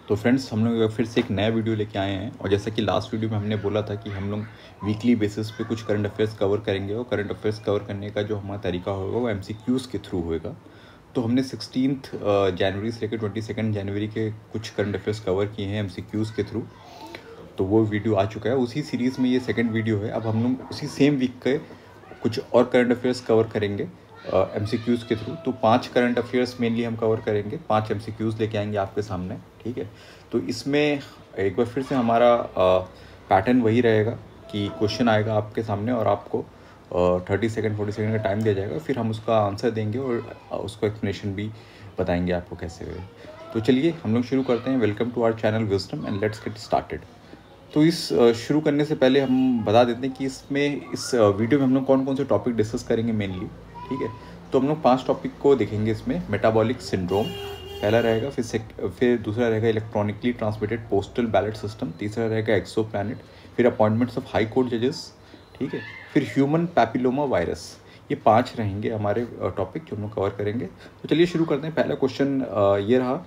तो फ्रेंड्स, हम लोग फिर से एक नया वीडियो लेके आए हैं। और जैसा कि लास्ट वीडियो में हमने बोला था कि हम लोग वीकली बेसिस पे कुछ करंट अफेयर्स कवर करेंगे, और करंट अफेयर्स कवर करने का जो हमारा तरीका होगा वो MCQs के थ्रू होगा। तो हमने 16 जनवरी से लेकर 22 जनवरी के कुछ करंट अफेयर्स कवर किए हैं MCQs के थ्रू। तो वो वीडियो आ चुका है, उसी सीरीज़ में ये सेकंड वीडियो है। अब हम लोग उसी सेम वीक के कुछ और करंट अफेयर्स कवर करेंगे MCQs के थ्रू। तो 5 करंट अफेयर्स मेनली हम कवर करेंगे, 5 MCQs लेके आएंगे आपके सामने, ठीक है। तो इसमें एक बार फिर से हमारा पैटर्न वही रहेगा कि क्वेश्चन आएगा आपके सामने और आपको 30 सेकेंड 40 सेकेंड का टाइम दिया जाएगा, फिर हम उसका आंसर देंगे और उसको एक्सप्लेनेशन भी बताएंगे आपको कैसे हुए। तो चलिए हम लोग शुरू करते हैं। Welcome to our channel Wisdom and let's get started. तो इस शुरू करने से पहले हम बता देते हैं कि इस वीडियो में हम लोग कौन कौन से टॉपिक डिस्कस करेंगे मेनली, ठीक है। तो हम लोग 5 टॉपिक को देखेंगे इसमें। मेटाबॉलिक सिंड्रोम पहला रहेगा, फिर दूसरा रहेगा electronically transmitted postal ballot system, तीसरा रहेगा एक्सोप्लैनेट, फिर अपॉइंटमेंट्स ऑफ हाई कोर्ट जजेस, ठीक है, फिर ह्यूमन पैपिलोमा वायरस। ये 5 रहेंगे हमारे टॉपिक जो हम लोग कवर करेंगे। तो चलिए शुरू करते हैं। पहला क्वेश्चन ये रहा।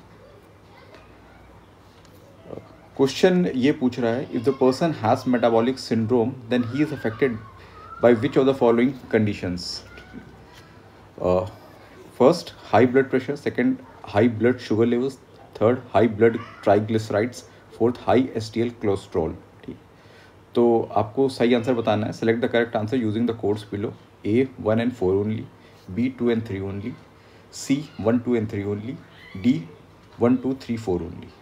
क्वेश्चन ये पूछ रहा है, if the person has metabolic syndrome then he is affected by which of the following conditions. First, high blood pressure, second high blood sugar levels, third high blood triglycerides, fourth high STL cholesterol, ठीक। तो आपको सही answer बताना है। Select the correct answer using the codes below. A 1 and 4 only, B 2 and 3 only, C 1 2 and 3 only, D 1 2 3 4 only।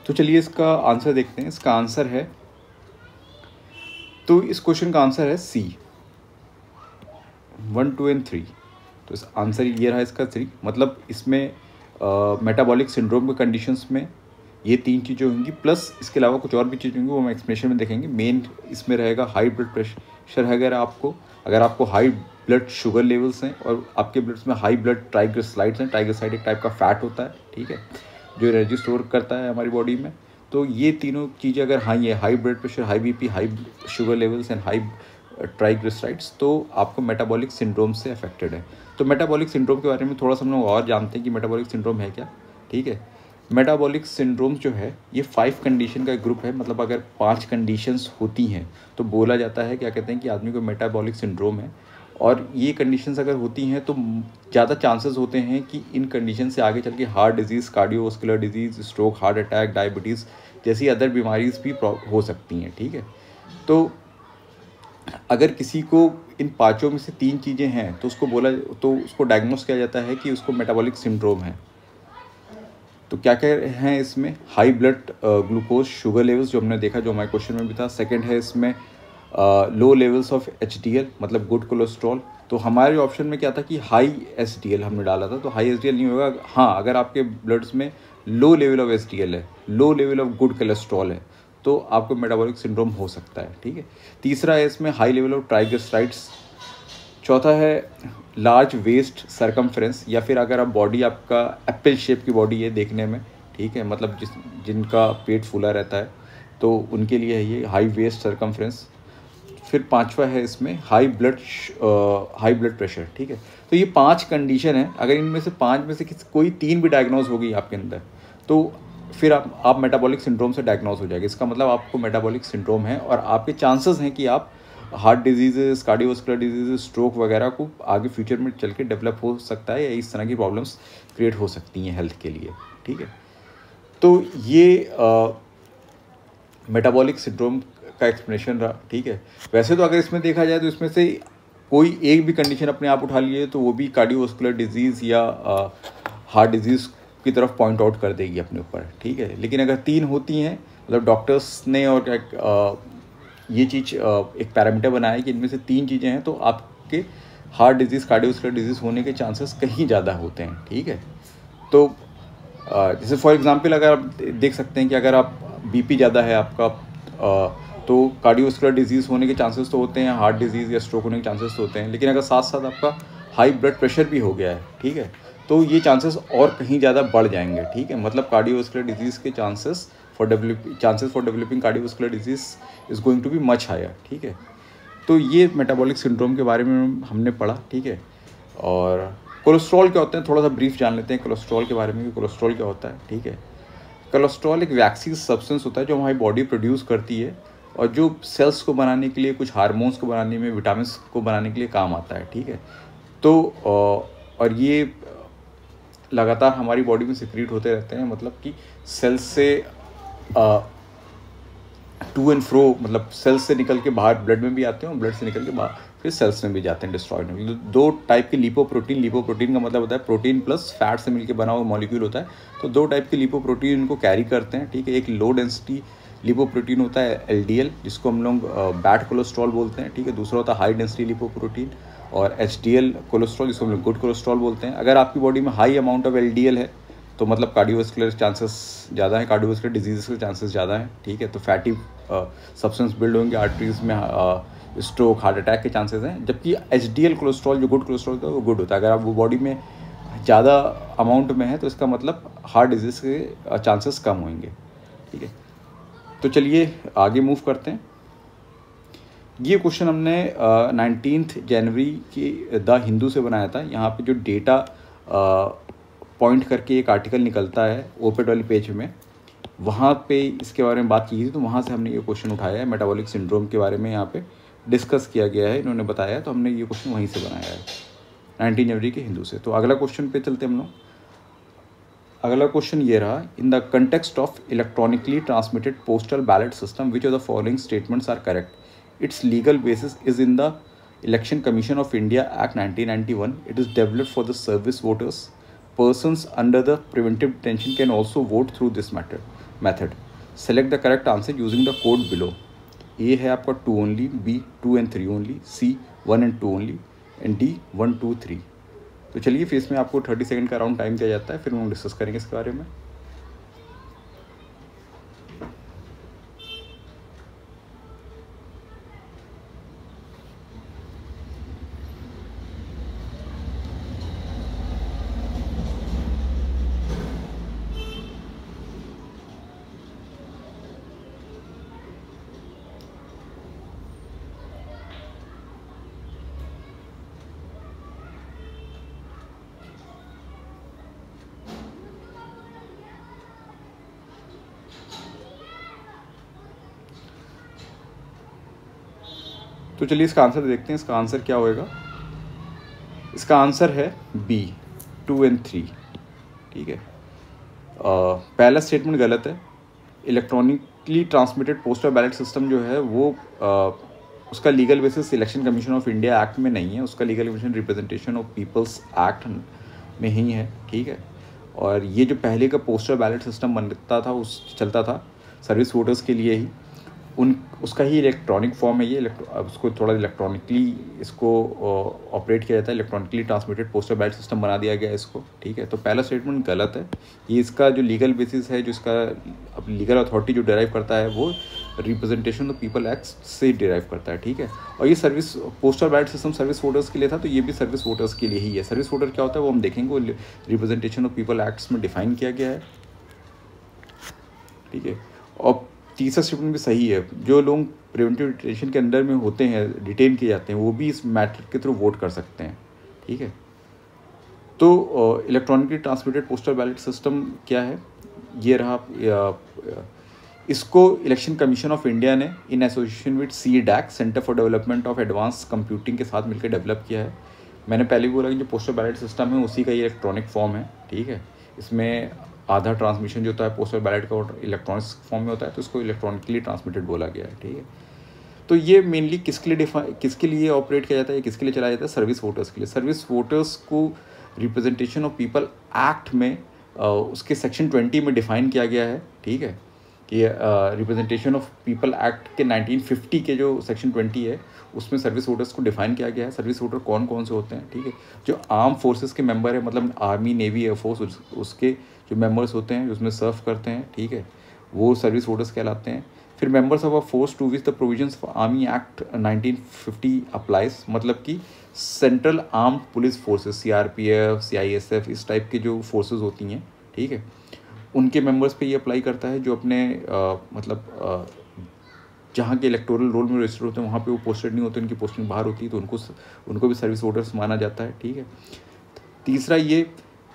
तो चलिए इसका answer देखते हैं। इसका आंसर है, तो इस क्वेश्चन का आंसर है C 1 2 and 3। तो इस आंसर ये रहा इसका 3। मतलब इसमें मेटाबॉलिक सिंड्रोम के कंडीशंस में ये 3 चीज़ें होंगी, प्लस इसके अलावा कुछ और भी चीज़ें होंगी, वो हम एक्सप्लेनेशन में देखेंगे। मेन इसमें रहेगा हाई ब्लड प्रेशर है। अगर आपको हाई ब्लड शुगर लेवल्स हैं और आपके ब्लड्स में हाई ब्लड ट्राइग्लिसराइड्स हैं। ट्राइग्लिसराइड एक टाइप का फैट होता है, ठीक है, जो एनर्जी स्टोर करता है हमारी बॉडी में। तो ये तीनों चीज़ें अगर हाई है, high blood pressure, high BP, high sugar levels and high triglycerides, तो आपको मेटाबॉलिक सिंड्रोम से अफेक्टेड है। तो मेटाबॉलिक सिंड्रोम के बारे में थोड़ा सा हम लोग और जानते हैं कि मेटाबॉलिक सिंड्रोम है क्या, ठीक है। मेटाबॉलिक सिंड्रोम जो है ये 5 कंडीशन का एक ग्रुप है। मतलब अगर 5 कंडीशंस होती हैं तो बोला जाता है, क्या कहते हैं, कि आदमी को मेटाबॉलिक सिंड्रोम है। और ये कंडीशंस अगर होती हैं तो ज़्यादा चांसेस होते हैं कि इन कंडीशन से आगे चल के heart disease, cardiovascular disease, stroke, heart attack, diabetes जैसी अदर बीमारीज भी हो सकती हैं, ठीक है। तो अगर किसी को इन 5 में से 3 चीज़ें हैं तो उसको डायग्नोस किया जाता है कि उसको मेटाबॉलिक सिंड्रोम है। तो क्या क्या हैं इसमें? High blood glucose sugar levels, जो हमने देखा, जो हमारे क्वेश्चन में भी था। सेकंड है इसमें लो लेवल्स ऑफ HDL, मतलब गुड कोलेस्ट्रॉल। तो हमारे ऑप्शन में क्या था कि हाई SDL हमने डाला था, तो हाई SDL नहीं होगा। हाँ, अगर आपके ब्लड्स में लो लेवल ऑफ SDL है, low level of good cholesterol है, तो आपको मेटाबॉलिक सिंड्रोम हो सकता है, ठीक है। तीसरा है इसमें हाई लेवल ऑफ ट्राइग्लिसराइड्स। चौथा है लार्ज वेस्ट सरकमफ्रेंस, या फिर अगर आप बॉडी, आपका एप्पल शेप की बॉडी है देखने में, ठीक है, मतलब जिनका पेट फूला रहता है तो उनके लिए है ये हाई वेस्ट सरकमफ्रेंस। फिर 5वां है इसमें हाई ब्लड प्रेशर, ठीक है। तो ये 5 कंडीशन है। अगर इनमें से 5 में से कोई 3 भी डायग्नोज हो गई आपके अंदर, तो फिर आप मेटाबॉलिक सिंड्रोम से डायग्नोज हो जाएगा। इसका मतलब आपको मेटाबॉलिक सिंड्रोम है और आपके चांसेस हैं कि आप heart disease, cardiovascular disease, stroke वगैरह को आगे फ्यूचर में चल के डेवलप हो सकता है, या इस तरह की प्रॉब्लम्स क्रिएट हो सकती हैं हेल्थ के लिए, ठीक है। तो ये मेटाबॉलिक सिंड्रोम का एक्सप्लेनेशन रहा, ठीक है। वैसे तो अगर इसमें देखा जाए तो इसमें से कोई एक भी कंडीशन अपने आप उठा लिए तो वो भी कार्डियोवास्कुलर डिजीज़ या हार्ट डिजीज़ की तरफ पॉइंट आउट कर देगी अपने ऊपर, ठीक है। लेकिन अगर 3 होती हैं, मतलब डॉक्टर्स ने और ये चीज़ एक पैरामीटर बनाया है कि इनमें से 3 चीज़ें हैं तो आपके हार्ट डिजीज़, कार्डियोवैस्कुलर डिजीज़ होने के चांसेस कहीं ज़्यादा होते हैं, ठीक है। तो जैसे फॉर एग्जांपल अगर आप देख सकते हैं कि अगर आप बीपी ज़्यादा है आपका, तो कार्डियोवैस्कुलर डिजीज़ होने के चांसेस तो होते हैं, हार्ट डिजीज़ या स्ट्रोक होने के चांसेस तो होते हैं, लेकिन अगर साथ साथ आपका हाई ब्लड प्रेशर भी हो गया है, ठीक है, तो ये चांसेस और कहीं ज़्यादा बढ़ जाएंगे, ठीक है। मतलब कार्डियोवैस्कुलर डिजीज़ के chances for developing cardiovascular disease is going to be much higher, ठीक है। तो ये मेटाबॉलिक सिंड्रोम के बारे में हमने पढ़ा, ठीक है। और कोलेस्ट्रॉल क्या होता है थोड़ा सा ब्रीफ जान लेते हैं कोलेस्ट्रॉल के बारे में कि कोलेस्ट्रॉल क्या होता है, ठीक है। कोलेस्ट्रॉल एक वैक्सीन सब्सटेंस होता है जो हमारी बॉडी प्रोड्यूस करती है और जो सेल्स को बनाने के लिए, कुछ हार्मोन्स को बनाने में, विटामिन को बनाने के लिए काम आता है, ठीक है। तो और ये लगातार हमारी बॉडी में सिक्रीट होते रहते हैं, मतलब कि सेल्स से टू एंड फ्रो, मतलब सेल्स से निकल के बाहर ब्लड में भी आते हैं और ब्लड से निकल के बाहर फिर सेल्स में भी जाते हैं डिस्ट्रॉय होने के लिए। 2 टाइप के लिपोप्रोटीन का मतलब होता है प्रोटीन प्लस फैट से मिलकर बना हुआ मॉलिक्यूल होता है। तो 2 टाइप के लिपोप्रोटीन इनको कैरी करते हैं, ठीक है। एक लो डेंसिटी लिपोप्रोटीन होता है LDL, जिसको हम लोग बैड कोलेस्ट्रॉल बोलते हैं, ठीक है। दूसरा होता है हाई डेंसिटी लिपोप्रोटीन और HDL कोलेस्ट्रॉल, जिसको हम लोग गुड कोलेस्ट्रॉल बोलते हैं। अगर आपकी बॉडी में हाई अमाउंट ऑफ LDL है तो मतलब कार्डियोवैस्कुलर चांसेस ज़्यादा है, कार्डियोवैस्कुलर डिजीज़ के चांसेस ज़्यादा हैं, ठीक है। तो फैटी सब्सटेंस बिल्ड होंगे आर्टरीज में, स्ट्रोक, हार्ट अटैक के चांसेस हैं। जबकि HDL कोलेस्ट्रॉल जो गुड कोलेस्ट्रॉल होता है वो गुड होता है। अगर आप वो बॉडी में ज़्यादा अमाउंट में है तो इसका मतलब हार्ट डिजीज़ के चांसेस कम होंगे, ठीक है। तो चलिए आगे मूव करते हैं। ये क्वेश्चन हमने 19 जनवरी की द हिंदू से बनाया था। यहाँ पे जो डेटा पॉइंट करके एक आर्टिकल निकलता है ओपेड वाली पेज में, वहाँ पे इसके बारे में बात की थी, तो वहाँ से हमने ये क्वेश्चन उठाया है। मेटाबॉलिक सिंड्रोम के बारे में यहाँ पे डिस्कस किया गया है, इन्होंने बताया, तो हमने ये क्वेश्चन वहीं से बनाया है 19 जनवरी के हिंदू से। तो अगला क्वेश्चन पे चलते हम लोग। अगला क्वेश्चन ये रहा, in the context of electronically transmitted postal ballot system which of the following statements are correct? Its legal basis is in the Election Commission of India Act 1991. It is developed for the service voters. Persons under the preventive detention can also vote through this method. Select the correct answer using the code below. A है आपका 2 only, B 2 and 3 only, C 1 and 2 only, and D 1 2 3. तो चलिए फिर इसमें आपको 30 second का around time दिया जाता है, फिर हम डिस्कस करेंगे इसके बारे में। तो चलिए इसका आंसर देखते हैं, इसका आंसर क्या होएगा। इसका आंसर है B 2 and 3, ठीक है। पहला स्टेटमेंट गलत है। Electronically transmitted postal ballot system जो है वो उसका legal basis Election Commission of India Act में नहीं है, उसका legal basis Representation of People's Act में ही है, ठीक है। और ये जो पहले का पोस्टल बैलेट सिस्टम बनता था, उस चलता था सर्विस वोटर्स के लिए ही, उसका ही इलेक्ट्रॉनिक फॉर्म है ये। उसको थोड़ा इलेक्ट्रॉनिकली इसको ऑपरेट किया जाता है, electronically transmitted postal ballot system बना दिया गया है इसको, ठीक है। तो पहला स्टेटमेंट गलत है। ये इसका जो लीगल बेसिस है, जो इसका अब लीगल अथॉरिटी जो डिराइव करता है वो रिप्रेजेंटेशन ऑफ पीपल एक्ट से डिराइव करता है, ठीक है। और ये service postal ballot system service voters के लिए था, तो ये भी सर्विस वोटर्स के लिए ही है। सर्विस वोटर क्या होता है वो हम देखेंगे, वो रिप्रेजेंटेशन ऑफ पीपल एक्ट्स में डिफाइन किया गया है, ठीक है। और तीसरा स्टेटमेंट भी सही है, जो लोग प्रिवेंटिव डिटेंशन के अंडर में होते हैं, डिटेन किए जाते हैं, वो भी इस मैटर के थ्रू वोट कर सकते हैं, ठीक है। तो electronically transmitted postal ballot system क्या है, ये रहा। इसको इलेक्शन कमीशन ऑफ इंडिया ने in association with CDAC, centre for development of advance computing के साथ मिलकर डेवलप किया है। मैंने पहले भी बोला कि जो पोस्टल बैलेट सिस्टम है उसी का ये इलेक्ट्रॉनिक फॉर्म है, ठीक है। इसमें आधा ट्रांसमिशन जो होता है पोस्टल बैलेट का इलेक्ट्रॉनिक फॉर्म में होता है, तो इसको इलेक्ट्रॉनिकली ट्रांसमिटेड बोला गया है, ठीक है। तो ये मेनली किसके लिए ऑपरेट किया जाता है, किसके लिए चलाया जाता है? सर्विस वोटर्स के लिए। सर्विस वोटर्स को रिप्रेजेंटेशन ऑफ पीपल एक्ट में उसके सेक्शन 20 में डिफाइन किया गया है, ठीक है। कि रिप्रेजेंटेशन ऑफ पीपल एक्ट के 1950 के जो सेक्शन 20 है उसमें सर्विस वोटर्स को डिफाइन किया गया है। सर्विस वोटर कौन कौन से होते हैं, ठीक है। जो आर्म फोर्सेस के मेंबर है, मतलब आर्मी, नेवी, एयरफोर्स, उसके जो मेंबर्स होते हैं उसमें सर्व करते हैं, ठीक है, वो सर्विस वोटर्स कहलाते हैं। फिर members of a force to which the provisions of Army Act 1950 applies, मतलब कि central armed police forces, CRPF, CISF, इस टाइप के जो फोर्सेस होती हैं, ठीक है, उनके मेंबर्स पे ये अप्लाई करता है जो अपने जहाँ के इलेक्टोरल रोल में रजिस्टर होते हैं वहाँ पे वो पोस्टेड नहीं होते, उनकी पोस्टिंग बाहर होती है, तो उनको भी सर्विस वोटर्स माना जाता है, ठीक है। तीसरा, ये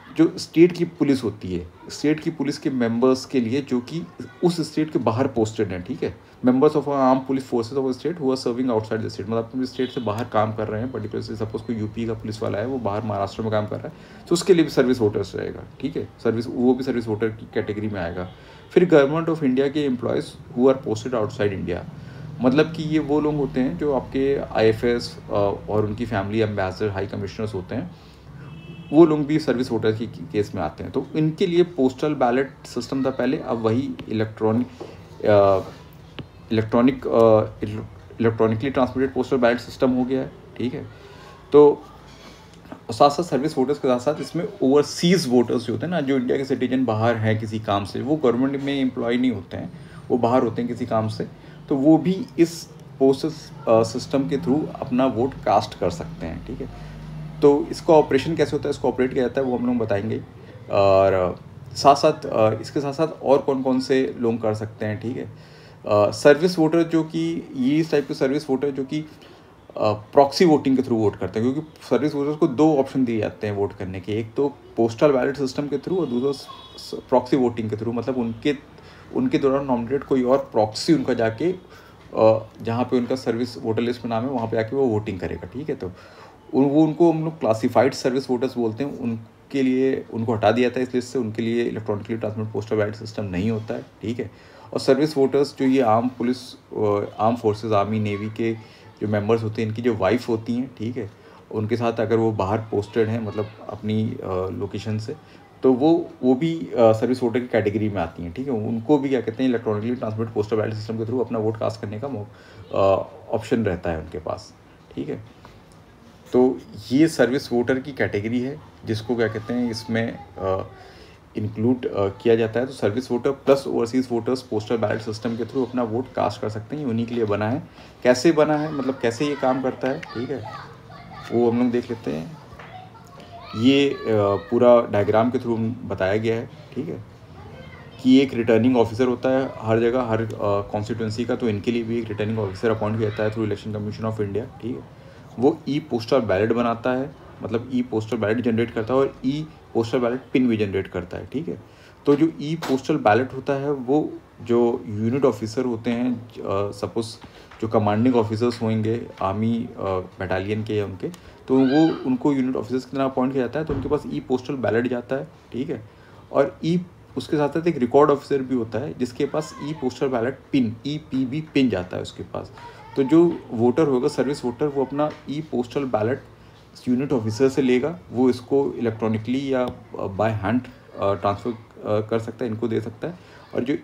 जो स्टेट की पुलिस होती है, स्टेट की पुलिस के मेंबर्स के लिए जो कि उस स्टेट के बाहर पोस्टेड हैं, ठीक है, members of arm police forces of state who are serving outside the state, मतलब अपने स्टेट से बाहर काम कर रहे हैं, पर्टिकुलरली सपोज कोई यूपी का पुलिस वाला है, वो बाहर महाराष्ट्र में काम कर रहा है, तो उसके लिए भी सर्विस वोटर्स रहेगा, ठीक है, वो भी सर्विस वोटर की कैटेगरी में आएगा। फिर गवर्नमेंट ऑफ इंडिया के employees who are posted outside India, मतलब कि ये वो लोग होते हैं जो आपके आईएफएस और उनकी फैमिली एम्बेसडर, हाई कमिश्नर्स होते हैं, वो लोग भी सर्विस वोटर की केस में आते हैं। तो इनके लिए पोस्टल बैलेट सिस्टम था पहले, अब वही electronically transmitted postal ballot system हो गया है, ठीक है। तो साथ साथ सर्विस वोटर्स के साथ साथ इसमें ओवरसीज़ वोटर्स जो होते हैं ना, जो इंडिया के सिटीजन बाहर हैं किसी काम से, वो गवर्नमेंट में एम्प्लॉय नहीं होते हैं, वो बाहर होते हैं किसी काम से, तो वो भी इस पोस्टल सिस्टम के थ्रू अपना वोट कास्ट कर सकते हैं, ठीक है। तो इसका ऑपरेशन कैसे होता है, इसको ऑपरेट किया जाता है, वो हम लोग बताएंगे। और साथ साथ इसके साथ साथ और कौन कौन से लोग कर सकते हैं, ठीक है। सर्विस वोटर जो कि ये इस टाइप के सर्विस वोटर जो कि प्रॉक्सी वोटिंग के थ्रू वोट करते हैं, क्योंकि सर्विस वोटर्स को दो ऑप्शन दिए जाते हैं वोट करने के, एक तो पोस्टल बैलेट सिस्टम के थ्रू और दूसरा प्रॉक्सी वोटिंग के थ्रू, मतलब उनके दौरान नॉमिनेटेड कोई और प्रॉक्सी उनका जाके जहाँ पे उनका सर्विस वोटर लिस्ट में नाम है वहाँ पे आके वो वोटिंग करेगा, ठीक है। तो उनको हम लोग क्लासिफाइड सर्विस वोटर्स बोलते हैं, उनके लिए उनको हटा दिया था इस लिस्ट से, उनके लिए electronically transmit postal ballot system नहीं होता है, ठीक है। और सर्विस वोटर्स जो ये आर्म फोर्सेस, आर्मी, नेवी के जो मेंबर्स होते हैं, इनकी जो वाइफ होती हैं, ठीक है, उनके साथ अगर वो बाहर पोस्टेड हैं, मतलब अपनी लोकेशन से, तो वो भी सर्विस वोटर की कैटेगरी में आती हैं, ठीक है। उनको भी क्या कहते हैं, electronically transmit postal ballot system के थ्रू अपना वोट कास्ट करने का ऑप्शन रहता है उनके पास, ठीक है। तो ये सर्विस वोटर की कैटेगरी है जिसको क्या कहते हैं इसमें इंक्लूड किया जाता है। तो service voter plus overseas voters postal ballot system के थ्रू अपना वोट कास्ट कर सकते हैं, ये उन्हीं के लिए बना है। कैसे बना है, मतलब कैसे ये काम करता है, ठीक है, वो हम लोग देख लेते हैं। ये पूरा डायग्राम के थ्रू बताया गया है, ठीक है, कि एक रिटर्निंग ऑफिसर होता है हर जगह, हर कॉन्स्टिट्यूंसी का, तो इनके लिए भी एक रिटर्निंग ऑफिसर अपॉइंट किया जाता है through election Commission of India, ठीक है। वो ई पोस्टल बैलेट बनाता है, मतलब ई पोस्टल बैलेट जनरेट करता है और ई पोस्टल बैलेट पिन भी जनरेट करता है, ठीक है। तो जो ई पोस्टल बैलेट होता है वो जो यूनिट ऑफिसर होते हैं, सपोज जो कमांडिंग ऑफिसर्स होंगे आर्मी बटालियन के या उनके, तो वो उनको यूनिट ऑफिसर्स की तरह अपॉइंट किया जाता है, तो उनके पास ई पोस्टल बैलेट जाता है, ठीक है। और उसके साथ साथ एक रिकॉर्ड ऑफिसर भी होता है जिसके पास e postal ballot pin, EPB pin जाता है उसके पास। तो जो वोटर होगा, सर्विस वोटर, वो अपना ई पोस्टल बैलेट यूनिट ऑफिसर से लेगा, वो इसको इलेक्ट्रॉनिकली या बाय हैंड ट्रांसफ़र कर सकता है, इनको दे सकता है। और जो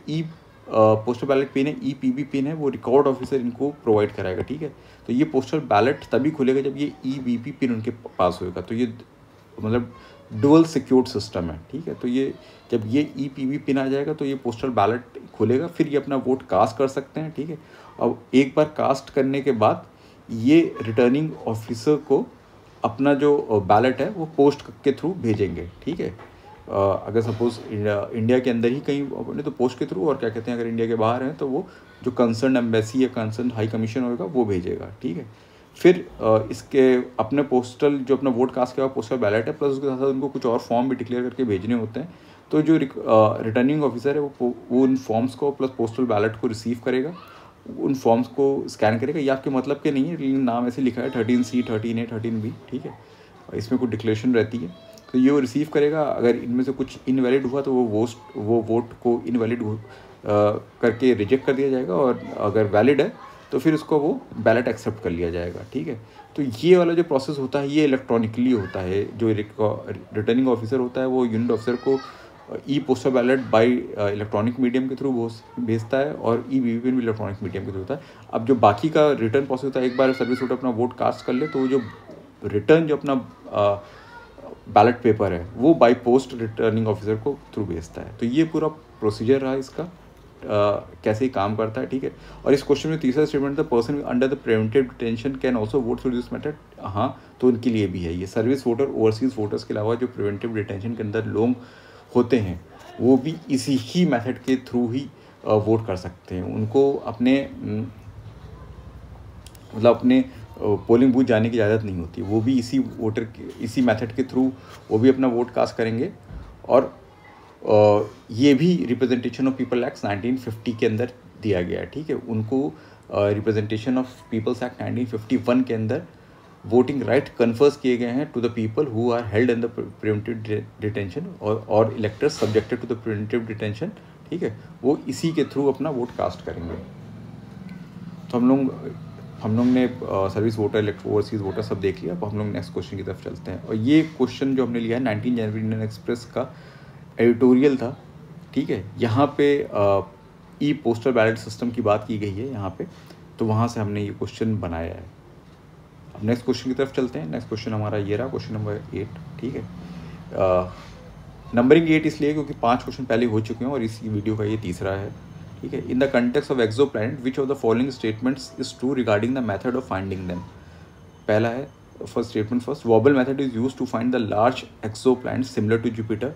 पोस्टल बैलेट पिन है, EPB पिन है, वो रिकॉर्ड ऑफिसर इनको प्रोवाइड कराएगा, ठीक है। तो ये पोस्टल बैलेट तभी खुलेगा जब ये EBP पिन उनके पास होगा, तो ये मतलब डुअल सिक्योर्ड सिस्टम है, ठीक है। तो ये जब ये EPB पिन आ जाएगा तो ये पोस्टल बैलेट खुलेगा, फिर ये अपना वोट कास्ट कर सकते हैं, ठीक है। अब एक बार कास्ट करने के बाद ये रिटर्निंग ऑफिसर को अपना जो बैलेट है वो पोस्ट के थ्रू भेजेंगे, ठीक है। अगर सपोज इंडिया के अंदर ही कहीं अपने तो पोस्ट के थ्रू, और क्या कहते हैं अगर इंडिया के बाहर हैं तो वो जो कंसर्न एम्बेसी या कंसर्न हाई कमीशन होगा वो भेजेगा, ठीक है। फिर इसके अपने पोस्टल जो अपना वोट कास्ट किया हुआ पोस्टल बैलेट है, प्लस उसके साथ साथ उनको कुछ और फॉर्म भी डिक्लेयर करके भेजने होते हैं। तो जो रिटर्निंग ऑफिसर है वो उन फॉर्म्स को प्लस पोस्टल बैलेट को रिसीव करेगा, उन फॉर्म्स को स्कैन करेगा। ये आपके मतलब के नहीं है, लेकिन नाम ऐसे लिखा है 13C, 13A, 13B, ठीक है। इसमें कुछ डिक्लेरेशन रहती है, तो ये वो रिसीव करेगा। अगर इनमें से कुछ इनवैलिड हुआ तो वो वोट को इनवैलिड करके रिजेक्ट कर दिया जाएगा, और अगर वैलिड है तो फिर उसको वो बैलेट एक्सेप्ट कर लिया जाएगा, ठीक है। तो ये वाला जो प्रोसेस होता है ये इलेक्ट्रॉनिकली होता है। जो रिटर्निंग ऑफिसर होता है वो यूनिट ऑफिसर को e postal ballot by electronic medium के थ्रू भेजता है, और ई वीवीपैट भी इलेक्ट्रॉनिक मीडियम के थ्रू होता है। अब जो बाकी का रिटर्न प्रोसेस होता है, एक बार सर्विस वोटर अपना वोट कास्ट कर ले तो जो रिटर्न जो अपना बैलेट पेपर है वो बाई पोस्ट रिटर्निंग ऑफिसर को थ्रू भेजता है। तो ये पूरा प्रोसीजर रहा इसका, कैसे ही काम करता है, ठीक है। और इस क्वेश्चन में तीसरा स्टेटमेंट था, person under the preventive detention can also vote through this method. हाँ, तो उनके लिए भी है ये। सर्विस वोटर, ओवरसीज वोटर्स के अलावा जो प्रिवेंटिव डिटेंशन के अंदर लोग होते हैं वो भी इसी ही मेथड के थ्रू ही वोट कर सकते हैं। उनको अपने मतलब अपने पोलिंग बूथ जाने की इजाज़त नहीं होती, वो भी इसी मेथड के थ्रू वो भी अपना वोट कास्ट करेंगे। और ये भी रिप्रेजेंटेशन ऑफ पीपल एक्ट 1950 के अंदर दिया गया है, ठीक है। उनको रिप्रेजेंटेशन ऑफ पीपल्स एक्ट 1951 के अंदर वोटिंग राइट कन्फर्स किए गए हैं to the people who are held in the preventive detention और electors subjected to the preventive detention, ठीक है। वो इसी के थ्रू अपना वोट कास्ट करेंगे। तो हम लोग ने सर्विस वोटर, ओवरसीज वोटर सब देख लिया। अब हम लोग नेक्स्ट क्वेश्चन की तरफ चलते हैं। और ये क्वेश्चन जो हमने लिया है 19 जनवरी इंडियन एक्सप्रेस का एडिटोरियल था, ठीक है। यहाँ पे ई पोस्टल बैलेट सिस्टम की बात की गई है यहाँ पे, तो वहाँ से हमने ये क्वेश्चन बनाया है। अब नेक्स्ट क्वेश्चन की तरफ चलते हैं। नेक्स्ट क्वेश्चन हमारा ये रहा, क्वेश्चन नंबर 8, ठीक है। नंबरिंग 8 इसलिए क्योंकि 5 क्वेश्चन पहले हो चुके हैं और इस वीडियो का ये तीसरा है, ठीक है। In the context of exoplanet which of the following statements is true regarding the method of finding them. पहला है first statement, first, wobble method is use to find the large exoplanet similar to Jupiter.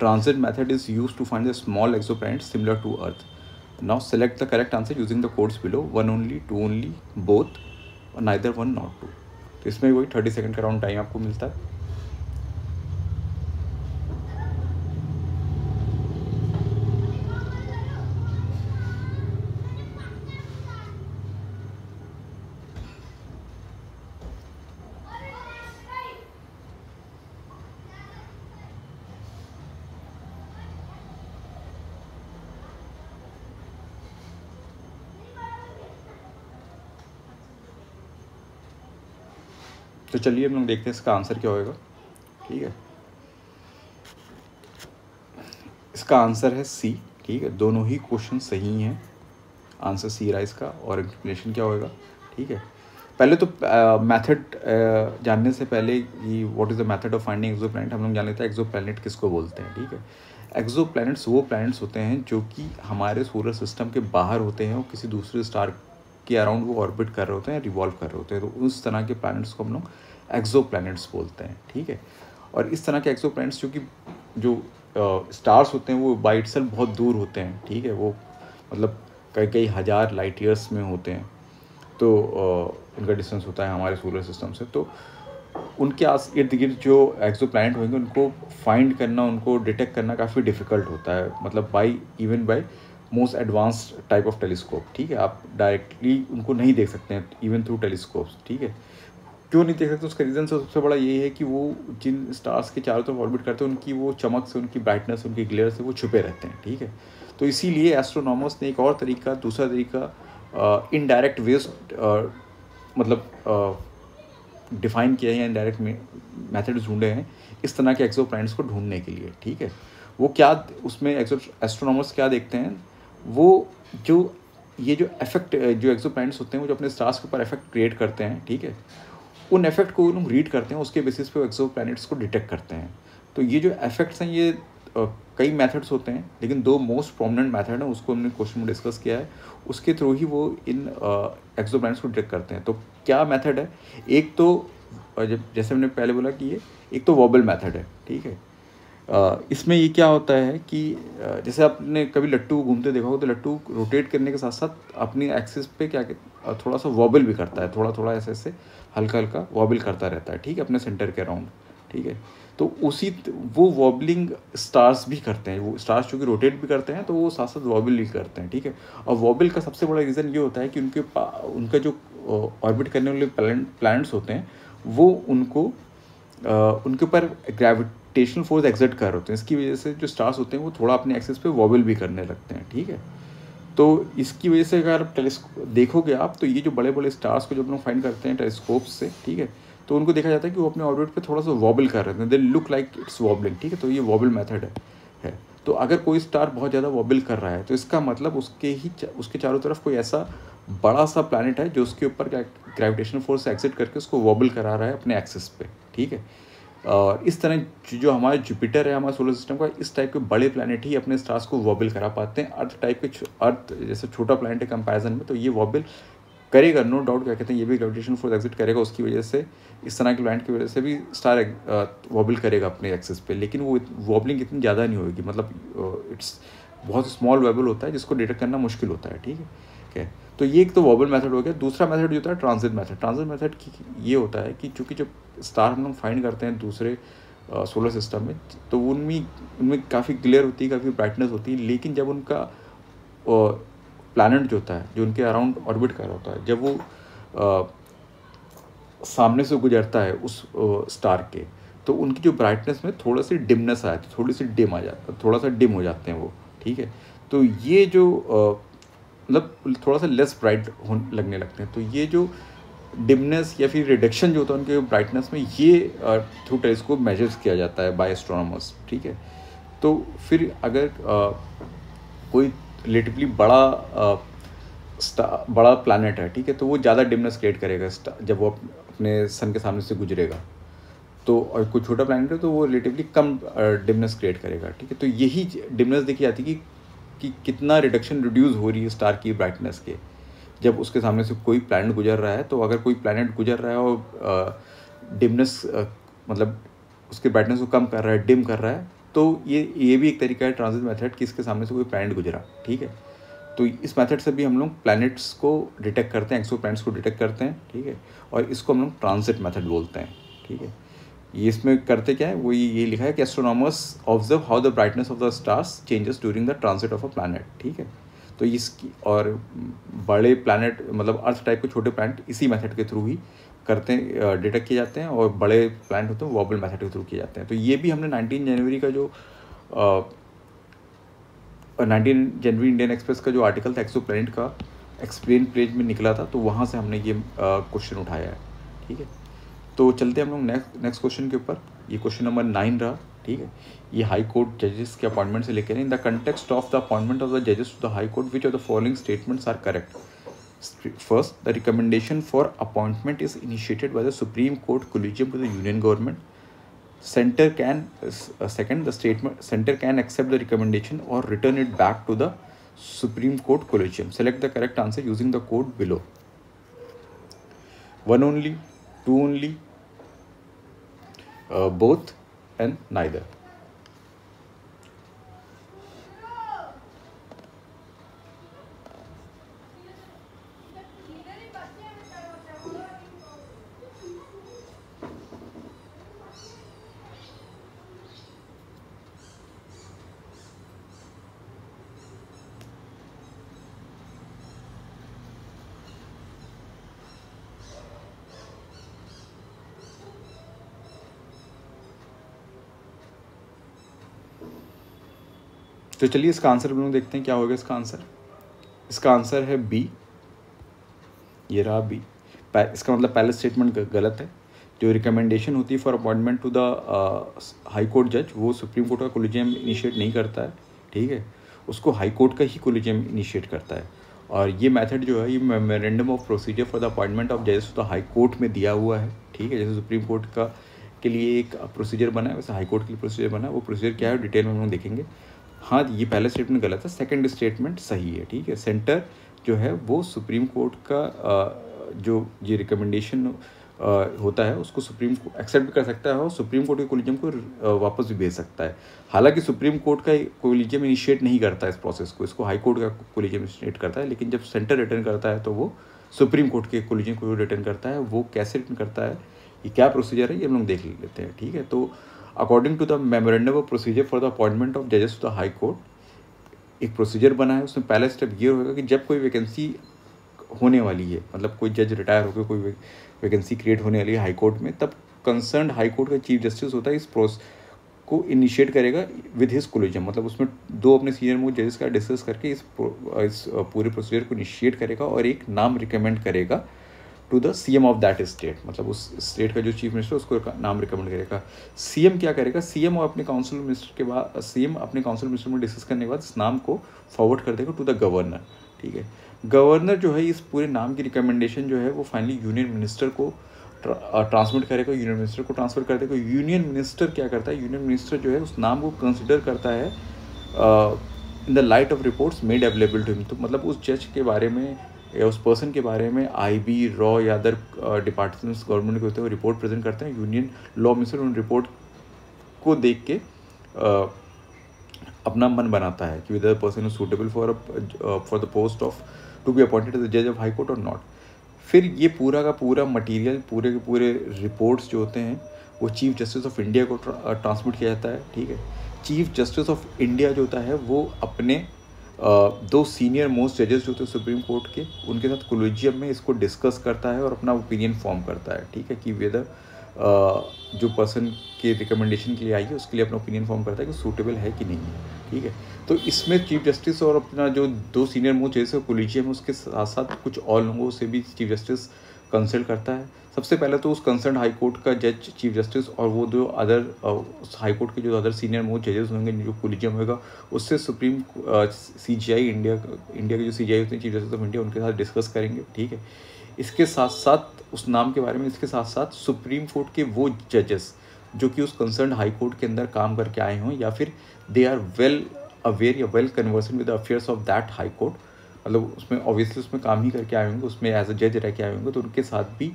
Transit method is used to find the small exoplanets similar to Earth. Now select the correct answer using the codes below, 1 only, 2 only, both, or neither one, not two. तो इसमें वही 30 second का round time आपको मिलता है। तो चलिए हम लोग देखते हैं इसका आंसर क्या होएगा, ठीक है। इसका आंसर है सी, ठीक है। दोनों ही क्वेश्चन सही हैं, आंसर सी रहा इसका। और एक्सप्लेनेशन क्या होएगा, ठीक है। पहले तो मेथड जानने से पहले कि what is the method of finding exoplanet, हम लोग जान लेते हैं एक्सोप्लैनेट किसको बोलते हैं, ठीक है। एक्सोप्लैनेट्स वो प्लैनेट्स होते हैं जो कि हमारे सोलर सिस्टम के बाहर होते हैं और किसी दूसरे स्टार के अराउंड वो ऑर्बिट कर रहे होते हैं, रिवॉल्व कर रहे होते हैं। तो उस तरह के प्लैनेट्स को हम लोग एक्सोप्लैनेट्स बोलते हैं, ठीक है। और इस तरह के एक्सोप्लैनेट्स जो स्टार्स होते हैं वो बाय इटसेल्फ बहुत दूर होते हैं, ठीक है। वो मतलब कई हज़ार लाइट ईयर्स में होते हैं, तो इनका डिस्टेंस होता है हमारे सोलर सिस्टम से। तो उनके इर्द गिर्द जो एक्सोप्लैनेट होंगे उनको फाइंड करना, उनको डिटेक्ट करना काफ़ी डिफ़िकल्ट होता है, मतलब even bye most advanced type of telescope, ठीक है। आप डायरेक्टली उनको नहीं देख सकते हैं इवन थ्रू टेलीस्कोप्स, ठीक है। क्यों नहीं देख सकते, उसका रीज़न सबसे बड़ा ये है कि वो जिन स्टार्स के चारों तरफ ऑर्बिट करते हैं उनकी वो चमक से, उनकी ब्राइटनेस, उनकी ग्लेयर से वो छुपे रहते हैं, ठीक है। तो इसीलिए एस्ट्रोनॉमर्स ने एक और दूसरा तरीका इनडायरेक्ट वेज मतलब डिफाइन किया है, या इनडायरेक्ट मेथड्स ढूंढे हैं इस तरह के एक्सोप्लैनेट्स को ढूंढने के लिए, ठीक है। वो क्या, उसमें एस्ट्रोनॉमर्स क्या देखते हैं, वो जो इफेक्ट जो एक्सोप्लैनेट्स होते हैं वो जो अपने स्टार्स के ऊपर इफेक्ट क्रिएट करते हैं, ठीक है, उन इफेक्ट को लोग रीड करते हैं, उसके बेसिस पे एक्सोप्लैनेट्स को डिटेक्ट करते हैं। तो ये जो इफेक्ट्स हैं ये कई मेथड्स होते हैं, लेकिन 2 मोस्ट प्रोमिनेंट मेथड हैं, उसको हमने क्वेश्चन में डिस्कस किया है, उसके थ्रू ही वो इन एक्सोप्लैनेट्स को डिटेक्ट करते हैं। तो क्या मेथड है, एक तो जैसे हमने पहले बोला कि ये एक तो वॉबल मेथड है, ठीक है। इसमें ये क्या होता है कि जैसे आपने कभी लट्टू घूमते देखा हो, तो लट्टू रोटेट करने के साथ साथ अपनी एक्सिस पे थोड़ा सा वॉबल भी करता है, थोड़ा ऐसे हल्का हल्का वॉबल करता रहता है, ठीक है, अपने सेंटर के अराउंड, ठीक है। तो वो वॉबलिंग स्टार्स भी करते हैं, वो स्टार्स चूँकि रोटेट भी करते हैं तो वो साथ साथ वॉबल भी करते हैं, ठीक है। और वॉबल का सबसे बड़ा रीज़न ये होता है कि उनका जो ऑर्बिट करने वाले प्लैनेट्स होते हैं वो उनके ऊपर ग्रेविटेशनल फोर्स एक्सर्ट कर रहे होते हैं। इसकी वजह से जो स्टार्स होते हैं वो थोड़ा अपने एक्सिस पे वॉबल भी करने लगते हैं, ठीक है। तो इसकी वजह से अगर देखोगे आप, तो ये जो बड़े बड़े स्टार्स को जब हम लोग फाइंड करते हैं टेलीस्कोप से, ठीक है, तो उनको देखा जाता है कि वो अपने ऑर्बिट पे थोड़ा सा वॉबल कर रहे हैं, they look like it's wobbling, ठीक है। तो ये वॉबल मेथड है। तो अगर कोई स्टार बहुत ज़्यादा वॉबिल कर रहा है तो इसका मतलब उसके चारों तरफ कोई ऐसा बड़ा सा प्लैनेट है जो उसके ऊपर ग्रेविटेशनल फोर्स एक्सिट करके उसको वॉबिल करा रहा है अपने एक्सिस पे, ठीक है। और इस तरह जो हमारा जुपिटर है हमारे सोलर सिस्टम का, इस टाइप के बड़े प्लैनेट ही अपने स्टार्स को वॉबिल करा पाते हैं। अर्थ टाइप के अर्थ जैसे छोटा प्लैनेट है कंपैरिजन में, तो ये वॉबिल करेगा, नो डाउट। क्या कहते हैं, ये भी ग्रेविटेशनल फोर्स एग्जिट करेगा, उसकी वजह से इस तरह के प्लैनेट की वजह से भी स्टार वॉबिल करेगा अपने एक्सिस पे, लेकिन वो वॉबलिंग इतनी ज़्यादा नहीं होगी, मतलब इट्स बहुत स्मॉल वॉबल होता है जिसको डिटेक्ट करना मुश्किल होता है, ठीक है। तो ये एक तो वॉबल मेथड हो गया। दूसरा मेथड जो होता है ट्रांजिट मेथड। ट्रांजिट मेथड की ये होता है कि चूँकि जब स्टार हम लोग फाइंड करते हैं दूसरे सोलर सिस्टम में, तो उनमें काफ़ी ग्लेयर होती है, काफ़ी ब्राइटनेस होती है, लेकिन जब उनका प्लैनेट जो होता है जो उनके अराउंड ऑर्बिट कर रहा होता है, जब वो सामने से गुजरता है उस स्टार के, तो उनकी जो ब्राइटनेस में थोड़ा सी डिमनेस आ जाती है, थोड़ी सी डिम आ जाता है, थोड़ा सा डिम हो जाते हैं वो, ठीक है। तो ये जो मतलब थोड़ा सा लेस ब्राइट लगने लगते हैं। तो ये जो डिमनेस या फिर रिडक्शन जो होता है उनके ब्राइटनेस में, ये थ्रू टेलीस्कोप मेजर्स किया जाता है बाय एस्ट्रोनॉमर्स, ठीक है। तो फिर अगर कोई रिलेटिवली बड़ा प्लैनेट है, ठीक है, तो वो ज़्यादा डिमनेस क्रिएट करेगा जब वो अपने सन के सामने से गुजरेगा। तो और कोई छोटा प्लैनेट है तो वो रिलेटिवली कम डिमनेस क्रिएट करेगा, ठीक है। तो यही डिमनेस देखी जाती है कि कितना रिडक्शन रिड्यूस हो रही है स्टार की ब्राइटनेस के जब उसके सामने से कोई प्लैनेट गुजर रहा है। तो अगर कोई प्लैनेट गुजर रहा है और डिमनेस मतलब उसके ब्राइटनेस को कम कर रहा है, डिम कर रहा है, तो ये भी एक तरीका है ट्रांजिट मेथड कि इसके सामने से कोई प्लैनेट गुजरा, ठीक है। तो इस मेथड से भी हम लोग प्लैनेट्स को डिटेक्ट करते हैं, एक्सो प्लैनेट्स को डिटेक्ट करते हैं, ठीक है। और इसको हम लोग ट्रांजिट मेथड बोलते हैं, ठीक है। ये इसमें करते क्या है, वो ये लिखा है कि astronomers observe how the brightness of the stars changes during the transit of a planet, ठीक है। तो इसकी और बड़े प्लैनेट मतलब अर्थ टाइप के छोटे प्लैनेट इसी मेथड के थ्रू ही करते हैं, डिटेक्ट किए जाते हैं, और बड़े प्लैनेट होते हैं वॉबल मेथड के थ्रू किए जाते हैं। तो ये भी हमने 19 जनवरी का जो 19 जनवरी इंडियन एक्सप्रेस का जो आर्टिकल था एक्सो प्लैनेट का एक्सप्लेन पेज में निकला था, तो वहाँ से हमने ये क्वेश्चन उठाया है, ठीक है। तो चलते हैं हम लोग नेक्स्ट क्वेश्चन के ऊपर। ये क्वेश्चन नंबर 9 रहा, ठीक है। ये हाई कोर्ट जजेस के अपॉइंटमेंट से लेकर in the context of the appointment of the जजेस to the high Court which of the following statements are correct. First, the recommendation for appointment is initiated by the Supreme Court collegium to the Union government. Second, the statement center can accept the recommendation or return it back to the Supreme Court Collegium. Select the correct answer using the code below. 1 only, 2 only, both, and neither. तो चलिए इसका answer हम लोग देखते हैं क्या होगा इसका आंसर। इसका आंसर है बी, ये रहा बी। इसका मतलब पहले स्टेटमेंट गलत है। जो रिकमेंडेशन होती है for appointment to the high court जज, वो सुप्रीम कोर्ट का कोलिजियम इनिशिएट नहीं करता है, ठीक है। उसको हाई कोर्ट का ही कोलिजियम इनिशिएट करता है। और ये मेथड जो है ये memorandum of procedure for the appointment of जजेस टू द हाई कोर्ट में दिया हुआ है, ठीक है। जैसे सुप्रीम कोर्ट का के लिए एक प्रोसीजर बना है, वैसे हाई कोर्ट के लिए प्रोसीजर बना है। वो प्रोसीजर क्या है डिटेल में हम लोग देखेंगे। हाँ, ये पहला स्टेटमेंट गलत है, सेकंड स्टेटमेंट सही है, ठीक है। सेंटर जो है वो सुप्रीम कोर्ट का जो ये रिकमेंडेशन होता है उसको सुप्रीम कोर्ट एक्सेप्ट भी कर सकता है और सुप्रीम कोर्ट के कोलिजियम को वापस भी भेज सकता है। हालांकि सुप्रीम कोर्ट का कोलिजियम इनिशिएट नहीं करता है इस प्रोसेस को, इसको हाई कोर्ट का कोलिजियम इनिशिएट करता है। लेकिन जब सेंटर रिटर्न करता है तो वो सुप्रीम कोर्ट के कोलिजियम को रिटर्न करता है। वो कैसे रिटर्न करता है, ये क्या प्रोसीजर है, ये हम लोग देख लेते हैं, ठीक है। तो according to the memorandum of procedure for the appointment of जजेस टू द हाई कोर्ट एक प्रोसीजर बना है। उसमें पहला स्टेप ये होगा कि जब कोई वैकेंसी होने वाली है, मतलब कोई जज रिटायर होकर कोई वैकेंसी क्रिएट होने वाली है हाई कोर्ट में, तब कंसर्न हाई कोर्ट का चीफ जस्टिस होता है इस प्रोसेस को इनिशिएट करेगा विद हिज कोलिजियम। मतलब उसमें दो अपने सीनियर मोस्ट जजेस का डिस्कस करके इस पूरे प्रोसीजर को इनिशिएट करेगा और एक नाम रिकमेंड करेगा to the CM of that state, मतलब उस स्टेट का जो चीफ मिनिस्टर उसको नाम रिकमेंड करेगा। सीएम क्या करेगा, सीएम और अपने काउंसिल मिनिस्टर के बाद, सीएम अपने काउंसिल मिनिस्टर में डिस्कस करने के बाद इस नाम को फॉरवर्ड कर देगा टू द गवर्नर, ठीक है। गवर्नर जो है इस पूरे नाम की रिकमेंडेशन जो है वो फाइनली यूनियन मिनिस्टर को ट्रांसमिट करेगा, यूनियन मिनिस्टर को ट्रांसफर कर देगा। यूनियन मिनिस्टर क्या करता है, यूनियन मिनिस्टर जो है उस नाम को कंसिडर करता है in the light of reports made available to him. तो मतलब उस जज के बारे में या उस पर्सन के बारे में आईबी, रॉ या अदर डिपार्टमेंट्स गवर्नमेंट के होते हैं वो रिपोर्ट प्रेजेंट करते हैं। यूनियन लॉ मिनिस्टर उन रिपोर्ट को देख के अपना मन बनाता है कि whether person is suitable for the post of to be appointed as the जज ऑफ हाई कोर्ट और नॉट। फिर ये पूरा का पूरा मटेरियल, पूरे के पूरे रिपोर्ट्स जो होते हैं वो चीफ जस्टिस ऑफ इंडिया को ट्रांसमिट किया जाता है, ठीक है। चीफ जस्टिस ऑफ इंडिया जो होता है वो अपने दो सीनियर मोस्ट जजेस जो होते हैं सुप्रीम कोर्ट के, उनके साथ कोलिजियम में इसको डिस्कस करता है और अपना ओपिनियन फॉर्म करता है, ठीक है, कि वेदर जो पर्सन के रिकमेंडेशन के लिए आई है उसके लिए अपना ओपिनियन फॉर्म करता है कि सूटेबल है कि नहीं है, ठीक है। तो इसमें चीफ जस्टिस और अपना जो दो सीनियर मोस्ट जजेस है कोलिजियम है, उसके साथ साथ कुछ और लोगों से भी चीफ जस्टिस कंसल्ट करता है। सबसे पहले तो उस कंसर्न हाई कोर्ट का जज चीफ जस्टिस और वो जो अदर हाई कोर्ट के जो अदर सीनियर मोस्ट जजेस होंगे, जो कोलिजियम होगा, उससे सुप्रीम सीजीआई इंडिया के जो सीजीआई होते हैं चीफ जस्टिस ऑफ इंडिया, उनके साथ डिस्कस करेंगे, ठीक है। इसके साथ साथ उस नाम के बारे में, इसके साथ साथ सुप्रीम कोर्ट के वो जजेस जो कि उस कंसर्न हाई कोर्ट के अंदर काम करके आए हों या फिर दे आर वेल अवेयर या well conversant with the affairs of that high court, मतलब उसमें ऑब्वियसली उसमें काम ही करके आए होंगे, उसमें एज अ जज रह के आए होंगे, तो उनके साथ भी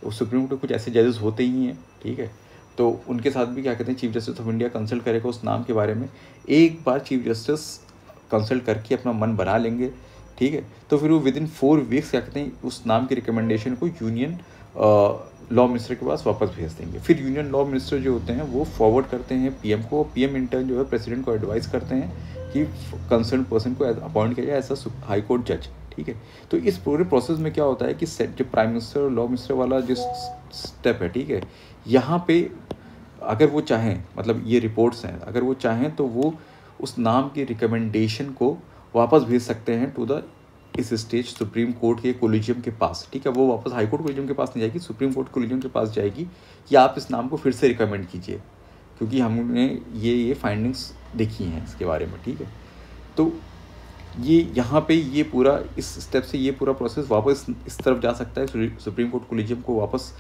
सुप्रीम कोर्ट के कुछ ऐसे जजेस होते ही हैं, ठीक है। तो उनके साथ भी क्या कहते हैं chief justice of India consult करेगा उस नाम के बारे में। एक बार चीफ जस्टिस कंसल्ट करके अपना मन बना लेंगे, ठीक है, तो फिर वो विद इन 4 वीक्स क्या कहते हैं उस नाम की रिकमेंडेशन को यूनियन लॉ मिनिस्टर के पास वापस भेज देंगे। फिर यूनियन लॉ मिनिस्टर जो होते हैं वो फॉरवर्ड करते हैं पीएम को, पीएम इंटर्न जो है प्रेसिडेंट को एडवाइस करते हैं कि कंसर्न पर्सन को अपॉइंट किया जाए ऐसा हाई कोर्ट जज, ठीक है। तो इस पूरे प्रोसेस में क्या होता है कि जो प्राइम मिनिस्टर और लॉ मिनिस्टर वाला जो स्टेप है, ठीक है, यहाँ पे अगर वो चाहें, मतलब ये रिपोर्ट्स हैं, अगर वो चाहें तो वो उस नाम की रिकमेंडेशन को वापस भेज सकते हैं टू द इस स्टेज सुप्रीम कोर्ट के कोलिजियम के पास, ठीक है। वो वापस हाई कोर्ट कोलिजियम के पास नहीं जाएगी, सुप्रीम कोर्ट कोलिजियम के पास जाएगी कि आप इस नाम को फिर से रिकमेंड कीजिए क्योंकि हमने ये फाइंडिंग्स देखी हैं इसके बारे में, ठीक है। तो ये यहाँ पे ये पूरा इस स्टेप से ये पूरा प्रोसेस वापस इस तरफ जा सकता है, सुप्रीम कोर्ट कोलिजियम को वापस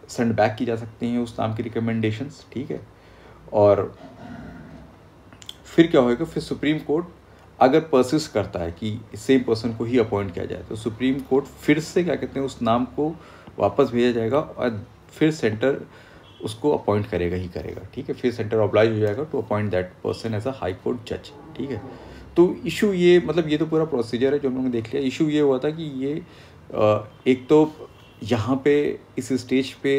सेंड बैक की जा सकती हैं उस नाम की रिकमेंडेशंस, ठीक है। और फिर क्या होएगा, फिर सुप्रीम कोर्ट अगर परसिस्ट करता है कि सेम पर्सन को ही अपॉइंट किया जाए तो सुप्रीम कोर्ट फिर से क्या कहते हैं उस नाम को वापस भेजा जाएगा और फिर सेंटर उसको अपॉइंट करेगा ही करेगा, ठीक है। फिर सेंटर ऑब्लाइज हो जाएगा to appoint that person as a high court जज, ठीक है। तो इशू ये, मतलब ये तो पूरा प्रोसीजर है जो हम लोगों ने देख लिया। इशू ये हुआ था कि ये एक तो यहाँ पे इस स्टेज पे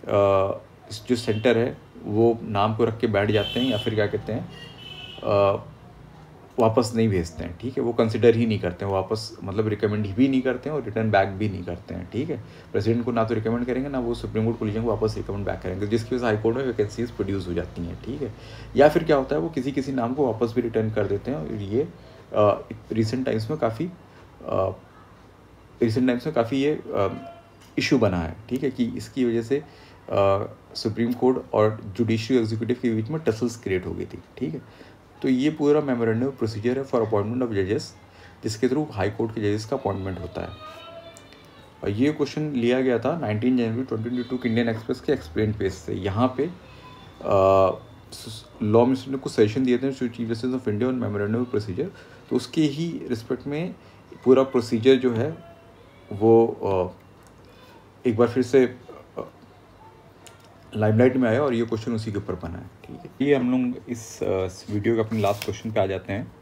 जो सेंटर है वो नाम को रख के बैठ जाते हैं या फिर क्या कहते हैं वापस नहीं भेजते हैं, ठीक है। वो कंसिडर ही नहीं करते हैं वापस, मतलब रिकमेंड भी नहीं करते हैं और रिटर्न बैक भी नहीं करते हैं, ठीक है। प्रेसिडेंट को ना तो रिकमेंड करेंगे ना वो सुप्रीम कोर्ट कोलिजियम को वापस रिकमेंड बैक करेंगे, जिसकी वजह से हाई कोर्ट में वैकेंसीज प्रोड्यूस हो जाती हैं, ठीक है। या फिर क्या होता है वो किसी नाम को वापस भी रिटर्न कर देते हैं और ये रिसेंट टाइम्स में काफ़ी ये इशू बना है, ठीक है, कि इसकी वजह से सुप्रीम कोर्ट और जुडिशरी एग्जीक्यूटिव के बीच में टसल्स क्रिएट हो गई थी, ठीक है। तो ये पूरा मेमोरेंडम प्रोसीजर है फॉर अपॉइंटमेंट ऑफ जजेस, जिसके थ्रू हाई कोर्ट के जजेस का अपॉइंटमेंट होता है। और ये क्वेश्चन लिया गया था 19 जनवरी 2022 के इंडियन एक्सप्रेस के एक्सप्लेन पेज से। यहाँ पे लॉ मिनिस्टर ने कुछ सजेशन दिए थे chief justice of India on memorandum procedure, तो उसके ही रिस्पेक्ट में पूरा प्रोसीजर जो है वो एक बार फिर से लाइमलाइट में आया और ये क्वेश्चन उसी के ऊपर बना है, ठीक है। ये हम लोग इस वीडियो के अपने लास्ट क्वेश्चन पे आ जाते हैं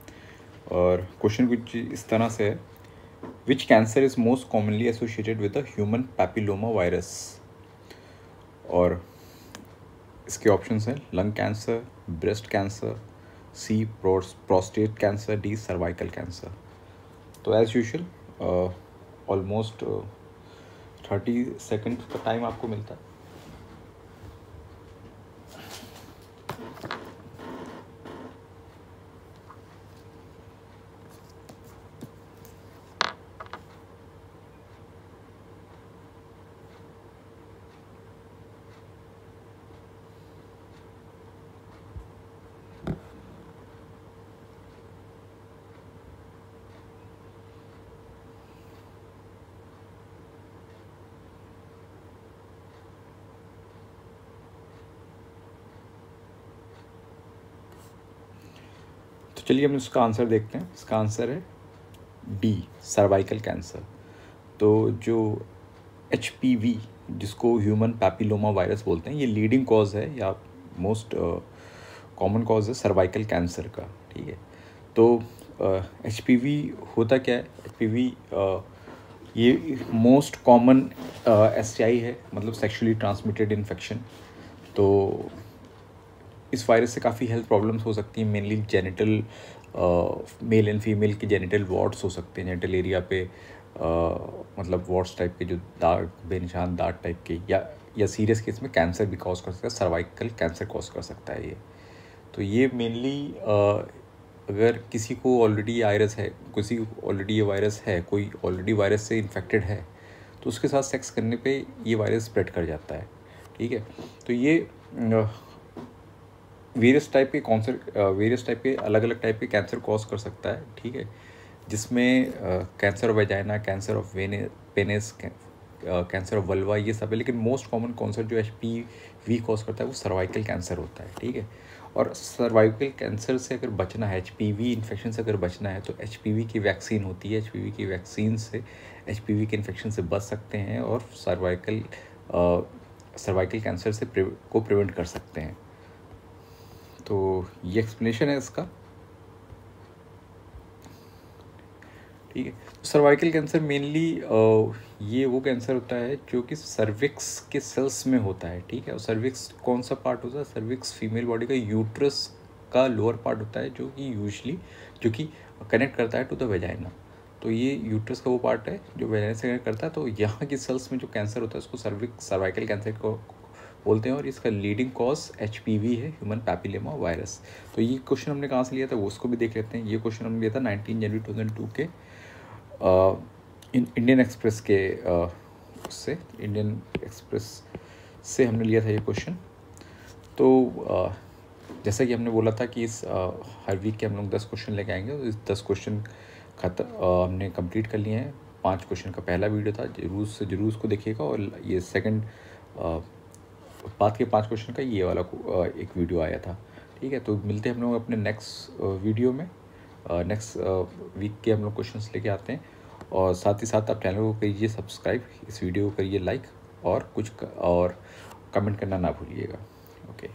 और क्वेश्चन कुछ इस तरह से है, which cancer is most commonly associated with the human papilloma virus. और इसके ऑप्शंस हैं lung cancer, breast cancer, C prostate cancer, D cervical cancer. तो एज़ यूजुअल ऑलमोस्ट 30 सेकेंड का टाइम आपको मिलता है। तो चलिए हम इसका आंसर देखते हैं। इसका आंसर है डी, सर्वाइकल कैंसर। तो जो HPV, जिसको ह्यूमन पैपिलोमा वायरस बोलते हैं, ये लीडिंग कॉज है या मोस्ट कॉमन कॉज है सर्वाइकल कैंसर का। ठीक है, तो HPV होता क्या है? HPV ये मोस्ट कॉमन STI है, मतलब सेक्सुअली ट्रांसमिटेड इन्फेक्शन। तो इस वायरस से काफ़ी हेल्थ प्रॉब्लम्स हो सकती हैं, mainly genital, male and female के जेनिटल वॉर्ड्स हो सकते हैं, जेनिटल एरिया पे मतलब वॉर्ड्स टाइप के, जो दाग, बेनिशान दाग टाइप के, या सीरियस केस में कैंसर भी कॉज कर सकता है, सर्वाइकल कैंसर कॉज कर सकता है ये। तो ये मेनली अगर किसी को ऑलरेडी वायरस है, किसी को ऑलरेडी ये वायरस है, कोई ऑलरेडी वायरस से इन्फेक्टेड है, तो उसके साथ सेक्स करने पे ये वायरस स्प्रेड कर जाता है। ठीक है, तो ये वेरियस टाइप के अलग अलग टाइप के कैंसर कॉज कर सकता है। ठीक है, जिसमें cancer of vagina, cancer of penis, cancer of vulva, ये सब है। लेकिन मोस्ट कॉमन कैंसर जो HPV कॉज करता है वो सर्वाइकल कैंसर होता है। ठीक है, और सर्वाइकल कैंसर से अगर बचना है, HPV इन्फेक्शन से अगर बचना है, तो HPV की वैक्सीन होती है। HPV की वैक्सीन से HPV के इन्फेक्शन से बच सकते हैं और सर्वाइकल कैंसर से को प्रिवेंट कर सकते हैं। तो ये एक्सप्लेनेशन है इसका। ठीक है, तो सर्वाइकल कैंसर मेनली ये वो कैंसर होता है जो कि सर्विक्स के सेल्स में होता है। ठीक है, और सर्विक्स कौन सा पार्ट होता है? सर्विक्स फीमेल बॉडी का यूट्रस का लोअर पार्ट होता है, जो कि कनेक्ट करता है टू द वेजाइना। तो ये यूट्रस का वो पार्ट है जो वेजाइना से कनेक्ट करता है। तो यहाँ की सेल्स में जो कैंसर होता है उसको सर्वाइकल कैंसर को बोलते हैं, और इसका लीडिंग कॉज HPV है, ह्यूमन पैपिलोमा वायरस। तो ये क्वेश्चन हमने कहाँ से लिया था वो उसको भी देख लेते हैं। ये क्वेश्चन हमने लिया था 19 जनवरी 2002 के इंडियन एक्सप्रेस के उससे, इंडियन एक्सप्रेस से हमने लिया था ये क्वेश्चन। तो जैसा कि हमने बोला था कि इस हर वीक के हम लोग 10 क्वेश्चन लेके आएंगे। इस 10 क्वेश्चन हमने कंप्लीट कर लिए हैं। 5 क्वेश्चन का पहला वीडियो था, जरूर उसको देखिएगा। और ये सेकंड बाद के 5 क्वेश्चन का ये वाला एक वीडियो आया था। ठीक है, तो मिलते हैं हम लोग अपने नेक्स्ट वीडियो में। नेक्स्ट वीक के हम लोग क्वेश्चंस लेके आते हैं। और साथ ही साथ आप चैनल को करिए सब्सक्राइब, इस वीडियो को करिए लाइक, और कमेंट करना ना भूलिएगा। ओके।